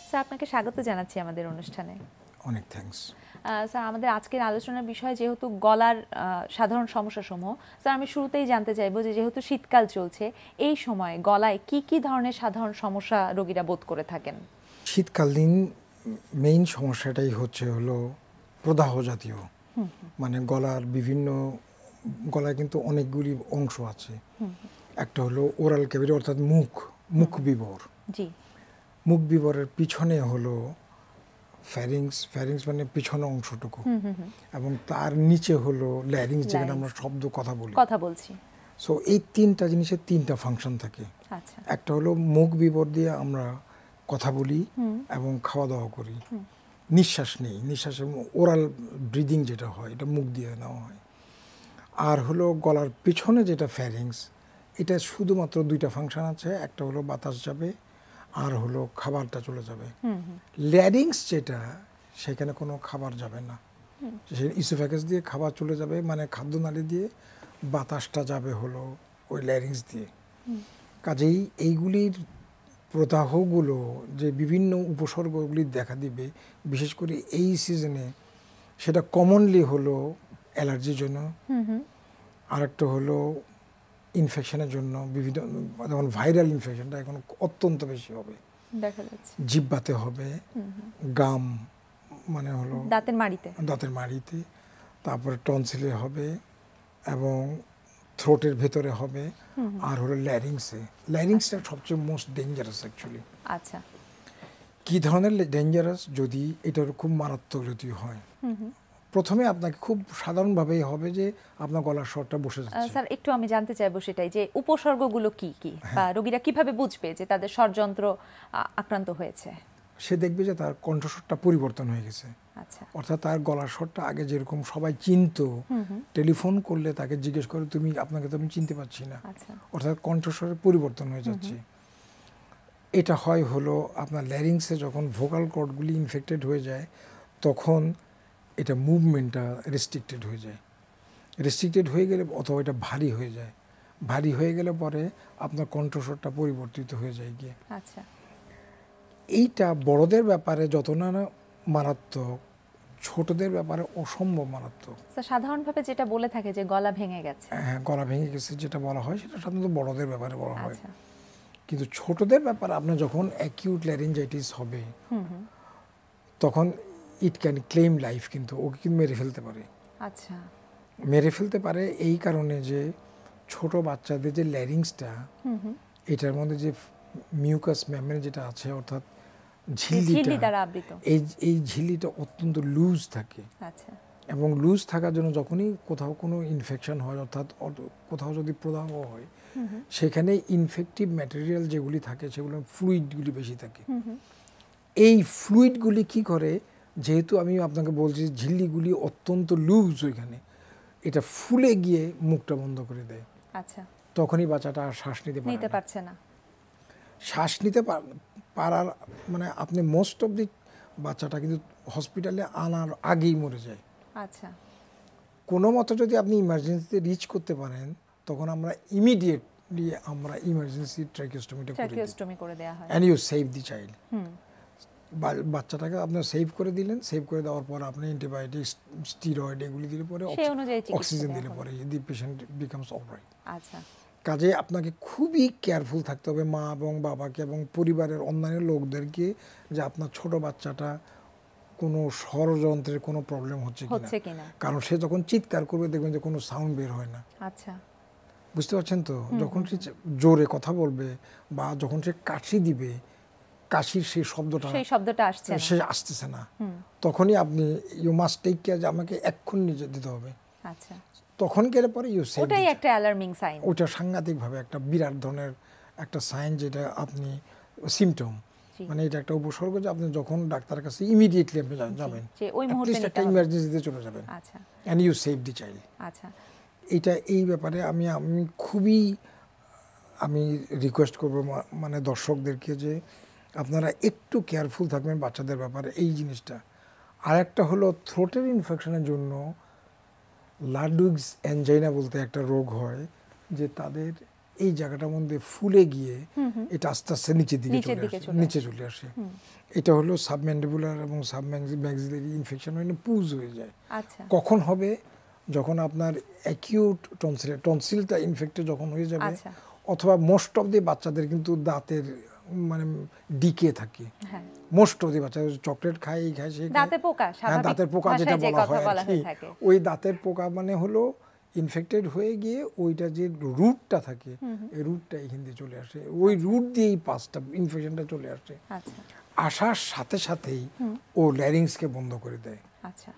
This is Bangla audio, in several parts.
স্যার আপনাকে স্বাগত জানাচ্ছি আমাদের অনুষ্ঠানে। অনেক থ্যাঙ্কস। স্যার আমাদের আজকের আলোচনার বিষয় যেহেতু গলার সাধারণ সমস্যাসমূহ, স্যার আমি শুরুতেই জানতে চাইবো যে যেহেতু শীতকাল চলছে এই সময় গলায় কি কি ধরনের সাধারণ সমস্যা রোগীরা বোধ করে থাকেন? শীতকালীন মেইন সমস্যাটাই হলো প্রদাহ জাতীয়, মানে গলার বিভিন্ন গলায় কিন্তু অনেকগুলি অংশ আছে। একটা হলো ওরাল ক্যাভিটি অর্থাৎ মুখ বিবর। জি। মুখ বিবরের পিছনে হলো ফ্যারিংস মানে পিছনে অংশটুকু, এবং তার নিচে হলো ল্যারিংস, যেখানে আমরা কথা বলছি। সো এই তিনটা জিনিসের তিনটা ফাংশন থাকে। আচ্ছা। একটা হলো মুখ বিবর দিয়ে আমরা কথা বলি এবং খাওয়া দাওয়া করি, নিঃশ্বাস নেই, নিঃশ্বাসের ওরাল ব্রিদিং যেটা হয় এটা মুখ দিয়ে নেওয়া হয়। আর হলো গলার পিছনে যেটা ফ্যারিংস, এটা শুধুমাত্র দুইটা ফাংশন আছে, একটা হলো বাতাস যাবে আর হলো খাবারটা চলে যাবে। ল্যারিংস যেটা, সেখানে কোনো খাবার যাবে না, ইসোফ্যাগাস দিয়ে খাবার চলে যাবে, মানে খাদ্যনালী দিয়ে, বাতাসটা যাবে হলো ওই ল্যারিংস দিয়ে। কাজেই এইগুলির প্রদাহগুলো যে বিভিন্ন উপসর্গগুলি দেখা দিবে, বিশেষ করে এই সিজনে, সেটা কমনলি হলো অ্যালার্জির জন্য, আরেকটা হলো ইনফেকশনের জন্য, বিভিন্ন যেমন ভাইরাল ইনফেকশনটা এখন অত্যন্ত বেশি হবে, দেখা যাচ্ছে জিহ্বাতে হবে, গাম মানে হলো দাঁতের মাড়িতে, তারপরে টনসিলে হবে এবং থ্রোটের ভেতরে হবে, আর হলো ল্যারিংসটা সবচেয়ে মোস্ট ডেঞ্জারাস অ্যাকচুয়ালি। আচ্ছা, কি ধরনের ডেঞ্জারাস? যদি এটার খুব মারাত্মক যদি হয়, প্রথমে আপনাকে খুব সাধারণভাবেই হবে যে আপনার গলার স্বরটা বসে যাচ্ছে। স্যার একটু আমি জানতে চাইবো সেটাই, যে উপসর্গগুলো কি কি, বা রোগীরা কিভাবে বুঝবে যে তাদের স্বরযন্ত্র আক্রান্ত হয়েছে? সে দেখবে যে তার কণ্ঠস্বরটা পরিবর্তন হয়ে গেছে। আচ্ছা। অর্থাৎ তার গলার স্বরটা আগে যেরকম সবাই চিনতো, টেলিফোন করলে তাকে জিজ্ঞেস করে আপনাকে তো আমি চিনতে পারছি না, অর্থাৎ কণ্ঠস্বরের পরিবর্তন হয়ে যাচ্ছে। এটা হলো আপনার ল্যারিংসে যখন ভোকাল কর্ডগুলি ইনফেক্টেড হয়ে যায়, তখন এটা মুভমেন্টটা রেস্ট্রিক্টেড হয়ে যায়। রেস্ট্রিক্টেড হয়ে গেলে, অথবা এটা ভারী হয়ে যায়, ভারী হয়ে গেলে পরে আপনার কণ্ঠস্বরটা পরিবর্তিত হয়ে যায় গিয়ে। আচ্ছা। এইটা বড়দের ব্যাপারে যত না মারাত্মক, ছোটদের ব্যাপারে অসম্ভব মারাত্মক। সাধারণভাবে যেটা বলে থাকে যে গলা ভেঙে গেছে, হ্যাঁ, গলা ভেঙে গেছে যেটা বলা হয়, সেটা সাধারণত বড়দের ব্যাপারে বলা হয়। কিন্তু ছোটদের ব্যাপারে আপনার যখন অ্যাকিউট ল্যারিঞ্জাইটিস হবে, তখন ইট ক্যান ক্লেম লাইফ, কিন্তু ওকে কিন্তু মেরে ফেলতে পারে। আচ্ছা। মেরে ফেলতে পারে এই কারণে যে ছোট বাচ্চাদের যে ল্যারিংসটা, এটার মধ্যে যে মিউকাস মেমব্রেন যেটা আছে, অর্থাৎ ঝিল্লিটা, এই ঝিল্লিটা অত্যন্ত লুজ থাকে। আচ্ছা। এবং লুজ থাকার জন্য যখনই কোথাও কোনো ইনফেকশন হয়, অর্থাৎ কোথাও যদি প্রদাহ হয়, সেখানে ইনফেক্টিভ ম্যাটেরিয়াল যেগুলি থাকে, সেগুলো ফ্লুইডগুলি বেশি থাকে। এই ফ্লুইডগুলি কি করে, যেহেতু আমি আপনাকে বলছি ঝিল্লিগুলি অত্যন্ত লুজ, ওইখানে এটা ফুলে গিয়ে মুখটা বন্ধ করে দেয়। আচ্ছা। তখনই বাচ্চাটা আর শ্বাস নিতে পারছে না। শ্বাস নিতে পারার মানে আপনি মোস্ট অফ দি বাচ্চাটা কিন্তু হসপিটালে আনার আগেই মরে যায়। আচ্ছা। কোনো মতো যদি আপনি ইমার্জেন্সিতে রিচ করতে পারেন, তখন আমরা ইমিডিয়েটলি ইমার্জেন্সি ট্র্যাকিওস্টমি করে দেওয়া হয়, and you save the child. বাচ্চাটাকে আপনি সেভ করে দিলেন, সেভ করে দেওয়ার পর আপনি অ্যান্টিবায়োটিক, স্টিরয়েড এগুলি দিলে পরে, অক্সিজেন দিলে পরে দি পেশেন্ট বিকামস অলরাইট। আচ্ছা। কাজে আপনাকে খুবই কেয়ারফুল থাকতে হবে, মা এবং বাবাকে এবং পরিবারের অন্যান্য লোকদেরকে, যে আপনার ছোট বাচ্চাটা কোনো ষড়যন্ত্রের কোনো প্রবলেম হচ্ছে কিনা। কারণ সে যখন চিৎকার করবে, দেখবেন যে কোনো সাউন্ড বের হয় না। আচ্ছা। বুঝতে পারছেন তো? যখন সে জোরে কথা বলবে বা যখন সে কাশি দিবে, কাশির সেই শব্দটা আসতেছে না, তখনই আপনি ইউ মাস্ট টেক কেয়ার, যে আমাকে এক্ষুনি নিজে দিতে হবে। আচ্ছা। তখন গেলে পরে ওটাই একটা অ্যালার্মিং সাইন। ওটা সাংঘাতিকভাবে একটা বিরাট ধরনের একটা সাইন, যেটা আপনি সিমটম, মানে এটা একটা উপসর্গ, যে আপনি যখন ডাক্তারের কাছে ইমিডিয়েটলি আপনি যাবেন, একটা ইমার্জেন্সিতে চলে যাবেন, and you save the child. আচ্ছা। এই ব্যাপারে আমি খুবই রিকোয়েস্ট করব মানে দর্শকদেরকে, যে আপনারা একটু কেয়ারফুল থাকবেন বাচ্চাদের ব্যাপারে এই জিনিসটা। আর একটা হলো থ্রোটের ইনফেকশনের জন্য লাডুইগস অ্যাঞ্জাইনা বলতে একটা রোগ হয়, যে তাদের এই জায়গাটার মধ্যে ফুলে গিয়ে এটা আস্তে আস্তে নিচের দিকে নিচে চলে আসে। এটা হলো সাবম্যান্ডিবুলার এবং সাবম্যাক্সিলারি ইনফেকশন হয়ে পুজ হয়ে যায়। আচ্ছা, কখন হবে? যখন আপনার অ্যাকিউট টনসিলটা ইনফেক্টেড যখন হয়ে যাবে, অথবা মোস্ট অফ দি বাচ্চাদের কিন্তু দাঁতের মানে ডিকে থাকে। মোস্ট অফ দি বাচ্চা চকলেট খায়, এই খায়, সেই দাঁতের পোকা, হ্যাঁ দাঁতের পোকা যেটা বলা হয় আর কি, ওই দাঁতের পোকা মানে হলো ইনফেক্টেড হয়ে গিয়ে ওইটা যে রুটটা থাকে, এই রুটটা এখান দিয়ে চলে আসে, ওই রুট দিয়েই পাঁচটা ইনফেকশনটা চলে আসে। আসার সাথে সাথেই ও ল্যারিংসকে বন্ধ করে দেয়। আচ্ছা,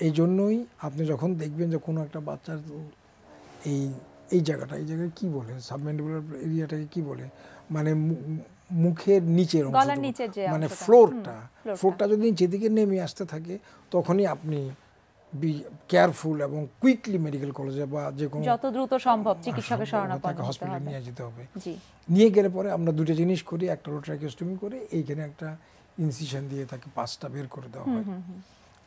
এই জন্যই আপনি যখন দেখবেন যে কোনো একটা বাচ্চার এই জায়গায় কি বলে, সাবম্যান্ডিবুলার এরিয়াটাকে কি বলে, মানে মুখের নিচের অংশ, মানে ফ্লোরটা যদি নিচের দিকে নেমে আসতে থাকে, তখনই আপনি কেয়ারফুল এবং কুইকলি মেডিকেল কলেজে বা যে কোনো যত দ্রুত সম্ভব চিকিৎসকের শরণাপন্ন হতে হবে, হসপিটালে নিয়ে যেতে হবে। নিয়ে গেলে পরে আমরা দুটো জিনিস করি, একটা হলো ট্রাকিওস্টমি করে এইখানে একটা ইনসিশন দিয়ে তাকে পাঁচটা বের করে দেওয়া হয়।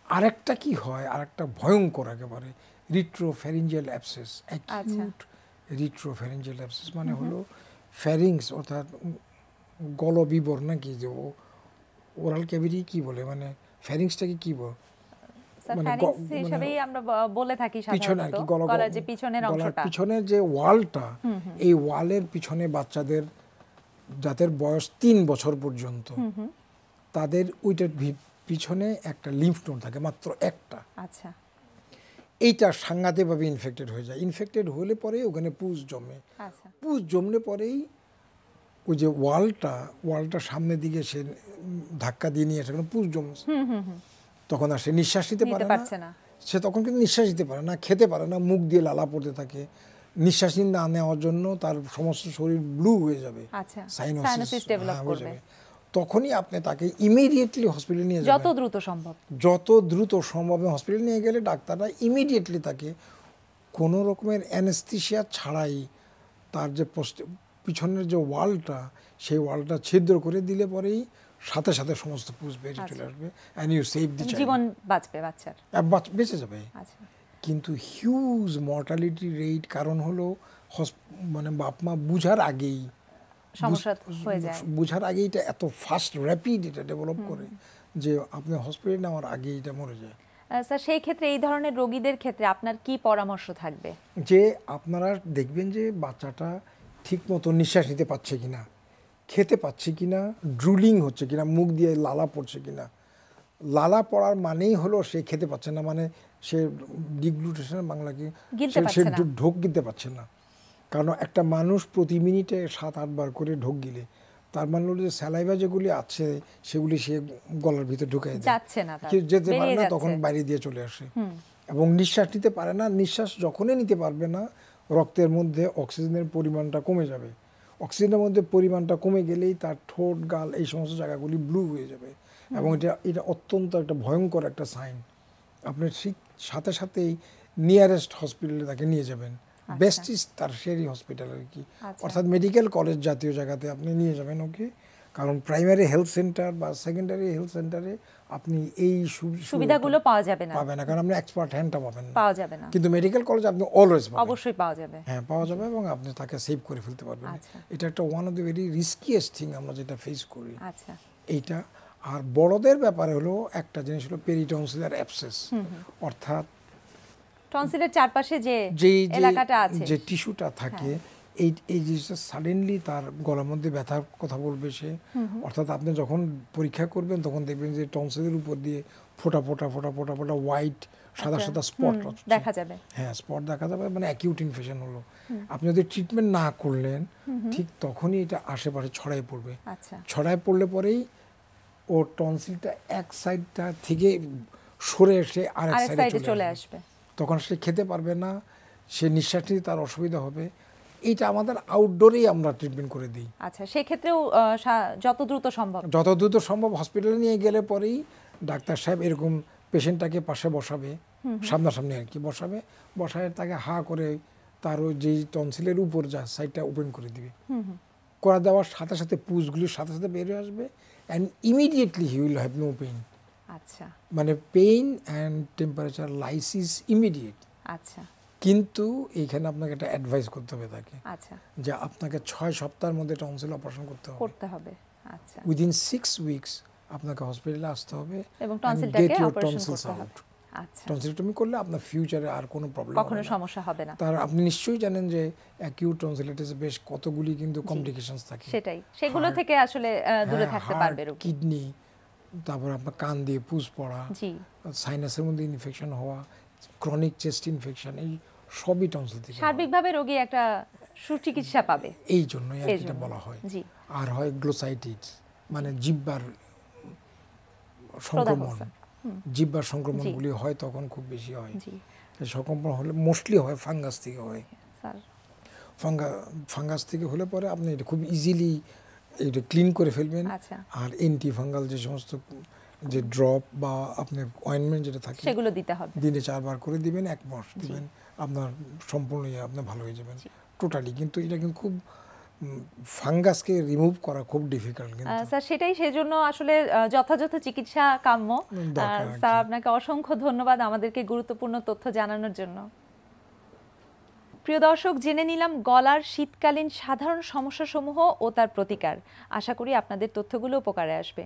আরেকটা কি হয়, আরেকটা ভয়ঙ্কর একেবারে রিট্রোফ্যারিঞ্জিয়াল অ্যাবসেস, অ্যাকিউট রিট্রোফ্যারিঞ্জিয়াল অ্যাবসেস মানে হলো ফ্যারিংস অর্থাৎ গলবিবর নাকি, যে ওরাল ক্যাভিটি কি বলে, মানে ফ্যারিংসটাকে কি বলে, পিছনের যে ওয়ালটা, এই ওয়ালের পিছনে বাচ্চাদের যাদের বয়স 3 বছর পর্যন্ত, তাদের ওইটার পিছনে একটা লিম্ফ নোড থাকে, মাত্র একটা। আচ্ছা, এইটা সাংঘাতিকভাবে ইনফেক্টেড হয়ে যায়। ইনফেক্টেড হলে পরে ওখানে পুজ জমে। পুজ জমলে পরেই ওই যে ওয়ালটা সামনের দিকে সে ধাক্কা দিয়ে নিয়ে আসে, পুজ জমছে, তখন আর সে নিঃশ্বাস নিতে পারে না। সে তখন কিন্তু নিঃশ্বাস নিতে পারে না, খেতে পারে না, মুখ দিয়ে লালা পড়তে থাকে। নিঃশ্বাস না নেওয়ার জন্য তার সমস্ত শরীর ব্লু হয়ে যাবে, সাইনোসিস ডেভেলপ করবে। তখনই আপনি তাকে ইমিডিয়েটলি হসপিটালে নিয়ে যাবেন, যত দ্রুত সম্ভব হসপিটালে নিয়ে গেলে ডাক্তাররা ইমিডিয়েটলি তাকে কোনো রকমের অ্যানেস্থেসিয়া ছাড়াই তার যে পিছনের যে ওয়ালটা, সেই ওয়ালটা ছিদ্র করে দিলে পরেই সাথে সাথে সমস্ত পুজ বেরিয়ে চলে আসবে, and you save the child, জীবন বাঁচবে, বাচ্চার বেঁচে যাবে। কিন্তু হিউজ মর্টালিটি রেট, কারণ হলো মানে বাপ মা বুঝার আগেই এটা এত ফাস্ট র্যাপিড এটা ডেভেলপ করে যে আপনি হসপিটালে নেওয়ার আগে এটা মরে যায়। স্যার, সেই ক্ষেত্রে এই ধরনের রোগীদের ক্ষেত্রে আপনার কি পরামর্শ থাকবে? যে আপনারা দেখবেন যে বাচ্চাটা ঠিক মতো নিঃশ্বাস নিতে পারছে কিনা, খেতে পাচ্ছে কিনা, ড্রুলিং হচ্ছে কিনা, মুখ দিয়ে লালা পড়ছে কিনা। লালা পড়ার মানেই হলো সে খেতে পাচ্ছে না, মানে সে ডিগ্লুটেশন বাংলা কি, সে ঢোক গিলতে পারছে না। কারণ একটা মানুষ প্রতি মিনিটে 7-8 বার করে ঢোক গিলে, তার মানে হলো যে স্যালাইভা যেগুলি আছে সেগুলি সে গলার ভিতরে ঢুকে যেতে পারে না, তখন বাইরে দিয়ে চলে আসে এবং নিঃশ্বাস নিতে পারে না। নিঃশ্বাস যখনই নিতে পারবে না, রক্তের মধ্যে অক্সিজেনের পরিমাণটা কমে যাবে। অক্সিজেনের মধ্যে পরিমাণটা কমে গেলেই তার ঠোঁট, গাল, এই সমস্ত জায়গাগুলি ব্লু হয়ে যাবে এবং এটা অত্যন্ত একটা ভয়ঙ্কর একটা সাইন। আপনি ঠিক সাথে সাথেই নিয়ারেস্ট হসপিটালে তাকে নিয়ে যাবেন, বেস্ট ইজ টারশিয়ারি হসপিটাল আর কি, অর্থাৎ মেডিকেল কলেজ জাতীয় জায়গাতে আপনি নিয়ে যাবেন ওকে। কারণ প্রাইমারি হেলথ সেন্টার বা সেকেন্ডারি হেলথ সেন্টারে আপনি এই সুবিধাগুলো পাওয়া যাবে না, কারণ আপনি এক্সপার্ট হ্যান্ডটা পাবেন না। না, কিন্তু মেডিকেল কলেজে আপনি অলওয়েজ অবশ্যই পাওয়া যাবে, হ্যাঁ পাওয়া যাবে, এবং আপনি তাকে সেভ করে ফেলতে পারবেন। এটা একটা one of the very riskiest thing আমরা যেটা ফেস করি এইটা। আর বড়দের ব্যাপারে হলো একটা জিনিস হলো পেরিটনসিলার অ্যাবসেস, অর্থাৎ টনসিলের চারপাশে যে এলাকাটা আছে, যে টিস্যুটা থাকে, এই জিনিসটা সাডেনলি তার গলার মধ্যে ব্যথার কথা বলবে সে। অর্থাৎ আপনি যখন পরীক্ষা করবেন তখন দেখবেন যে টনসিলের উপর দিয়ে ফোটা ফোটা ফোটা ফোটা ফোটা হোয়াইট সাদা সাদা স্পট দেখা যাবে, হ্যাঁ স্পট দেখা যাবে, মানে অ্যাকিউট ইনফেকশন হলো। আপনি যদি ট্রিটমেন্ট না করলেন ঠিক তখনই এটা আশেপাশে ছড়াই পড়বে। ছড়াই পড়লে পরেই ও টনসিলটা এক সাইডটা থেকে সরে এসে আরেক সাইডে চলে আসবে, তখন সে খেতে পারবে না, সে নিঃশ্বাস নিতে তার অসুবিধা হবে। এইটা আমাদের আউটডোরেই আমরা ট্রিটমেন্ট করে দিই। আচ্ছা, সেই ক্ষেত্রেও যত দ্রুত সম্ভব হসপিটালে নিয়ে গেলে পরেই ডাক্তার সাহেব এরকম পেশেন্টটাকে পাশে বসাবে, সামনাসামনি আর কি বসায় তাকে হা করে তার ওই যে টনসিলের উপর যা সাইডটা ওপেন করে দিবে। করে দেওয়ার সাথে সাথে পুজগুলির সাথে সাথে বেরিয়ে আসবে, and immediately he will have no pain. আচ্ছা, মানে pain and temperature lysis immediate. আচ্ছা, কিন্তু এইখানে আপনাকে একটা অ্যাডভাইস করতে হবে তাকে, আচ্ছা, যে আপনাকে 6 সপ্তাহের মধ্যে টনসিল অপারেশন করতে হবে। আচ্ছা, উইদিন 6 উইকস আপনাকে হসপিটালে আসতে হবে এবং and টনসিলটাকে get your operation tonsils করতে হবে। out. আচ্ছা, টনসিলটমি করলে আপনার ফিউচারে আর কোনো প্রবলেম কখনো হবে না। সমস্যা হবে না। তার আপনি নিশ্চয়ই জানেন যে অ্যাকিউট টনসিলাইটিসে বেশ কতগুলি কিন্তু কমপ্লিকেশনস থাকে। সেটাই, সেগুলো থেকে আসলে দূরে থাকতে পারবে রোগী। কিডনি, তারপর আপনার কান দিয়ে পুজ পড়া, জি, সাইনাসের মধ্যে ইনফেকশন হওয়া, ক্রনিক চেস্ট ইনফেকশন, এই সবই টনসিল থেকে হয়। সার্বিকভাবে রোগী একটা সুচিকিৎসা পাবে। এই জন্যই আর এই এটা জন্য। বলা হয়। জি, আর হয় গ্লোসাইটিস, মানে জিহ্বার সংক্রমণ, প্রদাহস্থান। জিহ্বার সংক্রমণগুলি হয় তখন খুব বেশি হয়। জি, এই সংক্রমণ হলে মোস্টলি হয় ফাঙ্গাস থেকে হয়। স্যার, ফাঙ্গাস থেকে হলে পরে আপনি এটা খুব ইজিলি এটা ক্লিন করে ফেলবেন। আচ্ছা, আর অ্যান্টি ফাঙ্গাল যে সমস্ত যে ড্রপ বা আপনার অয়েনমেন্ট যেটা থাকে সেগুলো দিতে হবে। দিনে 4 বার করে দিবেন, 1 মাস দিবেন, আপনার সম্পূর্ণ আপনার ভালো হয়ে যাবেন টোটালি। কিন্তু এটা কিন্তু খুব ফাঙ্গাসকে রিমুভ করা খুব ডিফিকাল্ট কিন্তু। স্যার সেটাই, সেজন্য আসলে যথাযথ চিকিৎসা কাম্য। দরকার আর কি। স্যার আপনাকে অসংখ্য ধন্যবাদ আমাদেরকে গুরুত্বপূর্ণ তথ্য জানানোর জন্য। প্রিয় দর্শক, জেনে নিলাম গলার শীতকালীন সাধারণ সমস্যাসমূহ ও তার প্রতিকার। আশা করি আপনাদের তথ্যগুলো উপকারে আসবে।